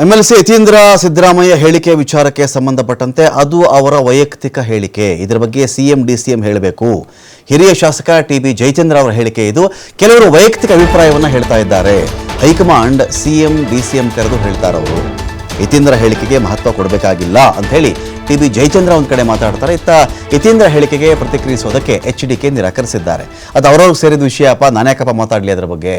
MLC Yathindra Siddaramaiah ಹೇಳಿಕೆ ವಿಚಾರಕ್ಕೆ ಸಂಬಂಧಪಟ್ಟಂತೆ ಅದು ಅವರ ವೈಯಕ್ತಿಕ ಹೇಳಿಕೆ. ಇದರ ಬಗ್ಗೆ ಸಿಎಂ ಡಿಸಿಎಂ ಹೇಳಬೇಕು. ಹಿರಿಯ ಶಾಸಕ ಟಿಬಿ ಜಯಚಂದ್ರ ಅವರ ಹೇಳಿಕೆ ಇದು. ಕೆಲವರು ವೈಯಕ್ತಿಕ ಅಭಿಪ್ರಾಯವನ್ನು ಹೇಳ್ತಾ ಇದ್ದಾರೆ. ಹೈಕಮಾಂಡ್ ಸಿಎಂ ಡಿಸಿಎಂ ಕರೆದು ಹೇಳ್ತಾರೆ ಅವರು. ಯತೀಂದ್ರ ಹೇಳಿಕೆಗೆ ಮಹತ್ವ ಕೊಡಬೇಕಾಗಿಲ್ಲ ಅಂತ ಹೇಳಿ ಟಿಬಿ ಜಯಚಂದ್ರ ಒಂದು ಕಡೆ ಮಾತಾಡ್ತಾರೆ. ಇತ್ತ ಯತೀಂದ್ರ ಹೇಳಿಕೆಗೆ ಪ್ರತಿಕ್ರಿಯಿಸೋದಕ್ಕೆ ಎಚ್ಡಿಕೆ ನಿರಾಕರಿಸಿದ್ದಾರೆ. ಅದು ಅವರವ್ರಿಗೆ ಸೇರಿದ ವಿಷಯಪ್ಪ, ನಾನ್ಯಾಕಪ್ಪ ಮಾತಾಡಲಿ ಅದರ ಬಗ್ಗೆ.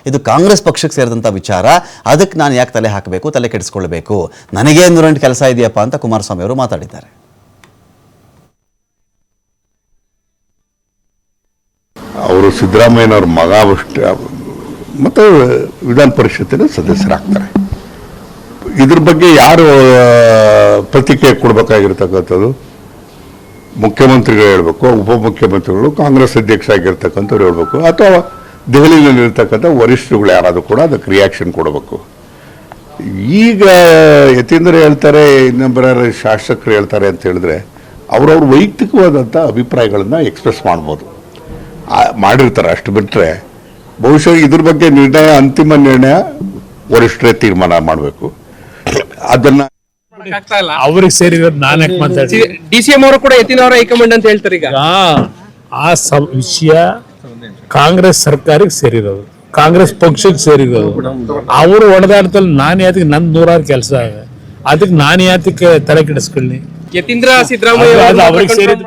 ಇದು ಕಾಂಗ್ರೆಸ್ ಪಕ್ಷಕ್ಕೆ ಸೇರಿದಂಥ ವಿಚಾರ, ಅದಕ್ಕೆ ನಾನು ಯಾಕೆ ತಲೆ ಹಾಕಬೇಕು, ತಲೆ ಕೆಡಿಸ್ಕೊಳ್ಬೇಕು, ನನಗೇ 108 ಕೆಲಸ ಇದೆಯಪ್ಪ ಅಂತ ಕುಮಾರಸ್ವಾಮಿ ಅವರು ಮಾತಾಡಿದ್ದಾರೆ. ಅವರು ಸಿದ್ದರಾಮಯ್ಯನವ್ರ ಮಗ ಮತ್ತು ವಿಧಾನ ಪರಿಷತ್ತಿನ ಸದಸ್ಯರಾಗ್ತಾರೆ. ಇದ್ರ ಬಗ್ಗೆ ಯಾರು ಪ್ರತಿಕ್ರಿಯೆ ಕೊಡಬೇಕಾಗಿರ್ತಕ್ಕಂಥದ್ದು? ಮುಖ್ಯಮಂತ್ರಿಗಳು ಹೇಳಬೇಕು, ಉಪಮುಖ್ಯಮಂತ್ರಿಗಳು, ಕಾಂಗ್ರೆಸ್ ಅಧ್ಯಕ್ಷ ಆಗಿರ್ತಕ್ಕಂಥವ್ರು ಹೇಳಬೇಕು, ಅಥವಾ ದೆಹಲಿಯಲ್ಲಿರ್ತಕ್ಕಂಥ ವರಿಷ್ಠರುಗಳು ಯಾರಾದರೂ ಕೂಡ ಅದಕ್ಕೆ ರಿಯಾಕ್ಷನ್ ಕೊಡಬೇಕು. ಈಗ ಯತೀಂದ್ರ ಹೇಳ್ತಾರೆ, ಇನ್ನೊಬ್ಬರ ಶಾಸಕರು ಹೇಳ್ತಾರೆ ಅಂತ ಹೇಳಿದ್ರೆ ಅವ್ರವ್ರ ವೈಯಕ್ತಿಕವಾದಂಥ ಅಭಿಪ್ರಾಯಗಳನ್ನು ಎಕ್ಸ್ಪ್ರೆಸ್ ಮಾಡ್ಬೋದು, ಮಾಡಿರ್ತಾರೆ. ಅಷ್ಟು ಬಿಟ್ಟರೆ ಬಹುಶಃ ಇದ್ರ ಬಗ್ಗೆ ನಿರ್ಣಯ, ಅಂತಿಮ ನಿರ್ಣಯ ವರಿಷ್ಠರೇ ತೀರ್ಮಾನ ಮಾಡಬೇಕು. ಅದನ್ನ ಅವ್ರಿಗೆ ಸೇರಿರೋದು ನಾನೇ ಮಾತಾಡ್ತೀನಿ. ಡಿಸಿಎಂ ಅವರು ಕೂಡ ಯತೀಂದ್ರ ಅವರ ಹೈಕಮಾಂಡ್ ಅಂತ ಹೇಳ್ತಾರೆ. ಈಗ ಆ ವಿಷಯ ಕಾಂಗ್ರೆಸ್ ಸರ್ಕಾರಕ್ಕೆ ಸೇರಿರೋದು, ಕಾಂಗ್ರೆಸ್ ಪಕ್ಷಕ್ಕೆ ಸೇರಿರೋದು. ಅವರು ಹೊಡೆದಾಡ್ತಲ್ಲಿ ನಾನು ಯಾತಕ್ಕೆ, ನನ್ನ 106 ಕೆಲಸ ಇದೆ, ಅದಕ್ಕೆ ನಾನು ಯಾತಕ್ಕೆ ತಲೆ ಕೆಡಿಸ್ಕೊಳ್ಳಿ? ಯತೀಂದ್ರ ಸಿದ್ದರಾಮಯ್ಯ ಅವ್ರಿಗೆ ಸೇರಿದ